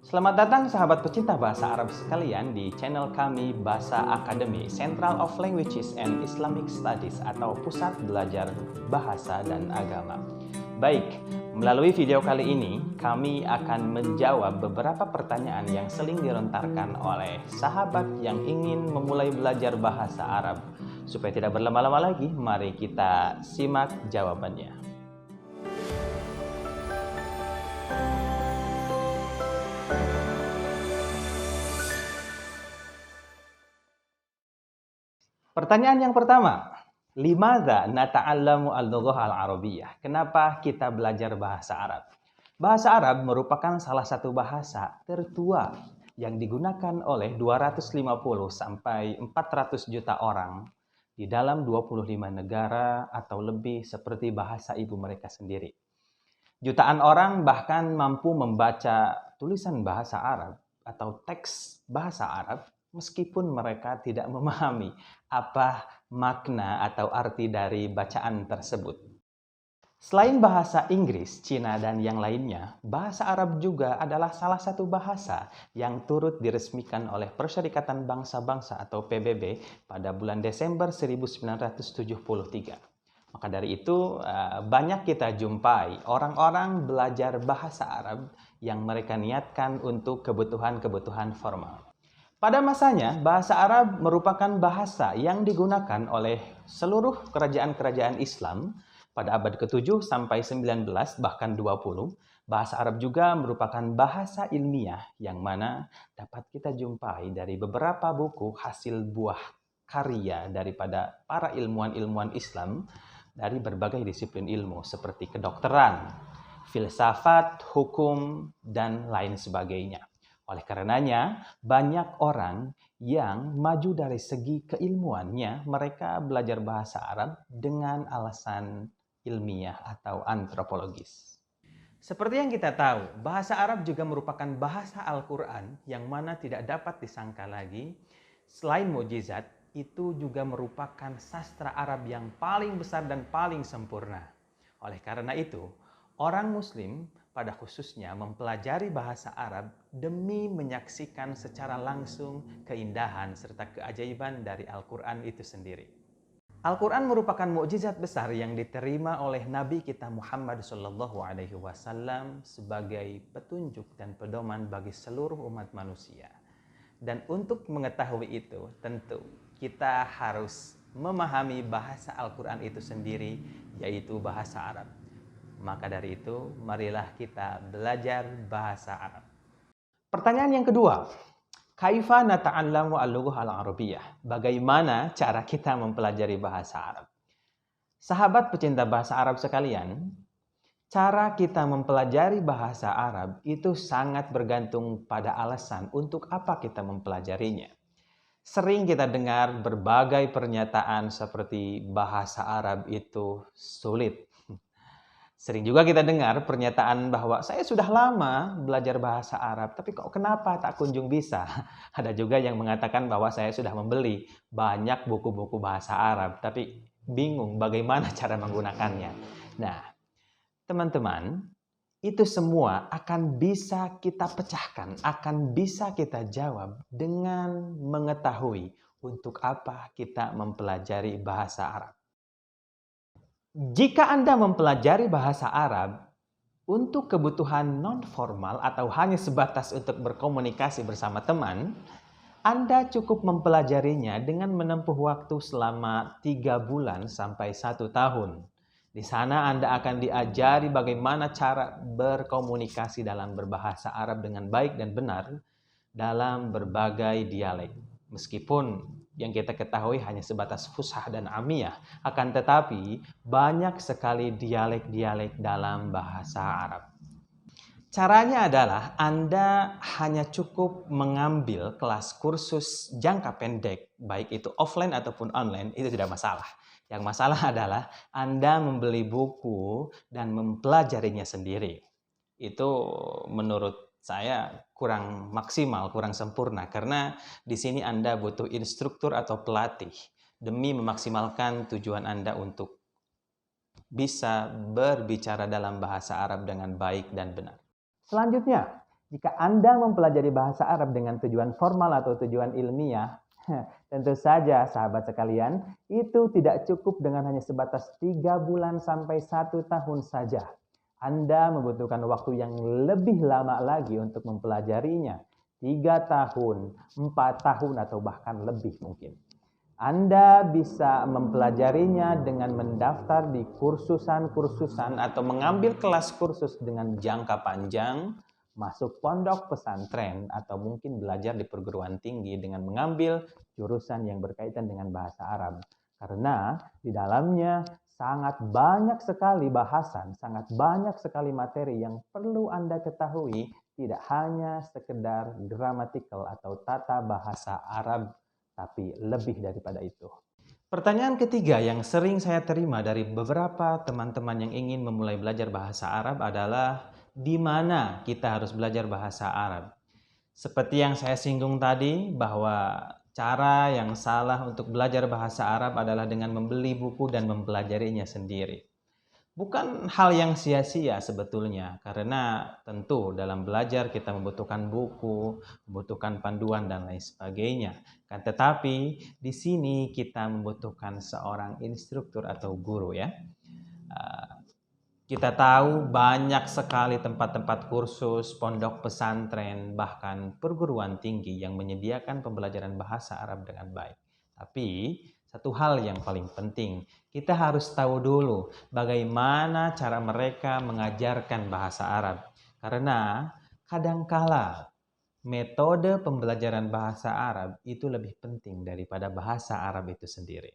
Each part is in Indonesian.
Selamat datang sahabat pecinta bahasa Arab sekalian di channel kami Bahasa Academy, Central of Languages and Islamic Studies atau Pusat Belajar Bahasa dan Agama. Baik, melalui video kali ini kami akan menjawab beberapa pertanyaan yang sering dilontarkan oleh sahabat yang ingin memulai belajar bahasa Arab. Supaya tidak berlama-lama lagi, mari kita simak jawabannya. Pertanyaan yang pertama, limadza nata'allamu al-lughah al-arabiyyah? Kenapa kita belajar bahasa Arab? Bahasa Arab merupakan salah satu bahasa tertua yang digunakan oleh 250 sampai 400 juta orang di dalam 25 negara atau lebih seperti bahasa ibu mereka sendiri. Jutaan orang bahkan mampu membaca tulisan bahasa Arab atau teks bahasa Arab meskipun mereka tidak memahami apa makna atau arti dari bacaan tersebut. Selain bahasa Inggris, Cina, dan yang lainnya, bahasa Arab juga adalah salah satu bahasa yang turut diresmikan oleh Perserikatan Bangsa-Bangsa atau PBB pada bulan Desember 1973. Maka dari itu, banyak kita jumpai orang-orang belajar bahasa Arab yang mereka niatkan untuk kebutuhan-kebutuhan formal. Pada masanya, bahasa Arab merupakan bahasa yang digunakan oleh seluruh kerajaan-kerajaan Islam pada abad ke-7 sampai 19 bahkan 20. Bahasa Arab juga merupakan bahasa ilmiah yang mana dapat kita jumpai dari beberapa buku hasil buah karya daripada para ilmuwan-ilmuwan Islam dari berbagai disiplin ilmu seperti kedokteran, filsafat, hukum, dan lain sebagainya. Oleh karenanya, banyak orang yang maju dari segi keilmuannya, mereka belajar bahasa Arab dengan alasan ilmiah atau antropologis. Seperti yang kita tahu, bahasa Arab juga merupakan bahasa Al-Quran yang mana tidak dapat disangka lagi. Selain mukjizat, itu juga merupakan sastra Arab yang paling besar dan paling sempurna. Oleh karena itu, orang Muslim pada khususnya mempelajari bahasa Arab demi menyaksikan secara langsung keindahan serta keajaiban dari Al-Quran itu sendiri. Al-Quran merupakan mukjizat besar yang diterima oleh Nabi kita Muhammad SAW sebagai petunjuk dan pedoman bagi seluruh umat manusia. Dan untuk mengetahui itu, tentu kita harus memahami bahasa Al-Quran itu sendiri, yaitu bahasa Arab. Maka dari itu, marilah kita belajar bahasa Arab. Pertanyaan yang kedua, kaifa nata'allamu al-lughah al-arabiyyah? Bagaimana cara kita mempelajari bahasa Arab? Sahabat pecinta bahasa Arab sekalian, cara kita mempelajari bahasa Arab itu sangat bergantung pada alasan untuk apa kita mempelajarinya. Sering kita dengar berbagai pernyataan seperti bahasa Arab itu sulit. Sering juga kita dengar pernyataan bahwa saya sudah lama belajar bahasa Arab, tapi kok kenapa tak kunjung bisa? Ada juga yang mengatakan bahwa saya sudah membeli banyak buku-buku bahasa Arab, tapi bingung bagaimana cara menggunakannya. Nah, teman-teman, itu semua akan bisa kita pecahkan, akan bisa kita jawab dengan mengetahui untuk apa kita mempelajari bahasa Arab. Jika Anda mempelajari bahasa Arab untuk kebutuhan non-formal atau hanya sebatas untuk berkomunikasi bersama teman, Anda cukup mempelajarinya dengan menempuh waktu selama 3 bulan sampai 1 tahun. Di sana Anda akan diajari bagaimana cara berkomunikasi dalam berbahasa Arab dengan baik dan benar dalam berbagai dialek. Meskipun yang kita ketahui hanya sebatas fushah dan amiyah, akan tetapi banyak sekali dialek-dialek dalam bahasa Arab. Caranya adalah Anda hanya cukup mengambil kelas kursus jangka pendek, baik itu offline ataupun online, itu tidak masalah. Yang masalah adalah Anda membeli buku dan mempelajarinya sendiri. Itu menurut saya kurang maksimal, kurang sempurna, karena di sini Anda butuh instruktur atau pelatih demi memaksimalkan tujuan Anda untuk bisa berbicara dalam bahasa Arab dengan baik dan benar. Selanjutnya, Jika Anda mempelajari bahasa Arab dengan tujuan formal atau tujuan ilmiah, tentu saja sahabat sekalian, itu tidak cukup dengan hanya sebatas 3 bulan sampai 1 tahun saja. Anda membutuhkan waktu yang lebih lama lagi untuk mempelajarinya. 3 tahun, 4 tahun, atau bahkan lebih mungkin. Anda bisa mempelajarinya dengan mendaftar di kursusan-kursusan atau mengambil kelas kursus dengan jangka panjang, masuk pondok pesantren, atau mungkin belajar di perguruan tinggi dengan mengambil jurusan yang berkaitan dengan bahasa Arab. Karena di dalamnya sangat banyak sekali bahasan, sangat banyak sekali materi yang perlu Anda ketahui, tidak hanya sekedar gramatikal atau tata bahasa Arab, tapi lebih daripada itu. Pertanyaan ketiga yang sering saya terima dari beberapa teman-teman yang ingin memulai belajar bahasa Arab adalah di mana kita harus belajar bahasa Arab. Seperti yang saya singgung tadi, bahwa cara yang salah untuk belajar bahasa Arab adalah dengan membeli buku dan mempelajarinya sendiri. Bukan hal yang sia-sia sebetulnya, karena tentu dalam belajar kita membutuhkan buku, membutuhkan panduan dan lain sebagainya. Kan tetapi di sini kita membutuhkan seorang instruktur atau guru ya. Kita tahu banyak sekali tempat-tempat kursus, pondok pesantren, bahkan perguruan tinggi yang menyediakan pembelajaran bahasa Arab dengan baik. Tapi satu hal yang paling penting, kita harus tahu dulu bagaimana cara mereka mengajarkan bahasa Arab. Karena kadangkala metode pembelajaran bahasa Arab itu lebih penting daripada bahasa Arab itu sendiri.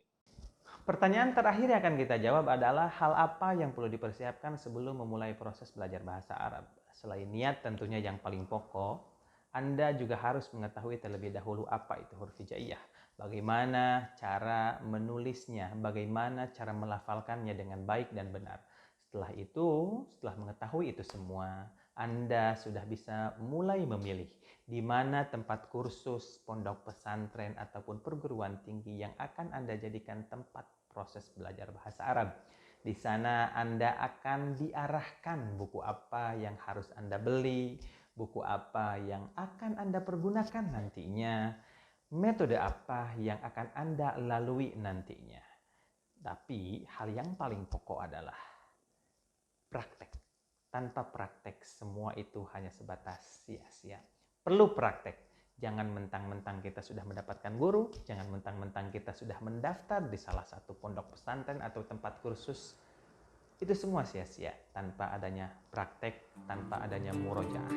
Pertanyaan terakhir yang akan kita jawab adalah hal apa yang perlu dipersiapkan sebelum memulai proses belajar bahasa Arab. Selain niat tentunya yang paling pokok, Anda juga harus mengetahui terlebih dahulu apa itu huruf hijaiyah. Bagaimana cara menulisnya, bagaimana cara melafalkannya dengan baik dan benar. Setelah itu, setelah mengetahui itu semua, Anda sudah bisa mulai memilih di mana tempat kursus, pondok pesantren, ataupun perguruan tinggi yang akan Anda jadikan tempat proses belajar bahasa Arab. Di sana Anda akan diarahkan buku apa yang harus Anda beli, buku apa yang akan Anda pergunakan nantinya, metode apa yang akan Anda lalui nantinya. Tapi hal yang paling pokok adalah praktek. Tanpa praktek semua itu hanya sebatas sia-sia. Perlu praktek. Jangan mentang-mentang kita sudah mendapatkan guru, jangan mentang-mentang kita sudah mendaftar di salah satu pondok pesantren atau tempat kursus. Itu semua sia-sia tanpa adanya praktek, tanpa adanya murojaah.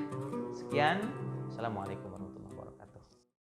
Sekian, Assalamualaikum warahmatullahi wabarakatuh.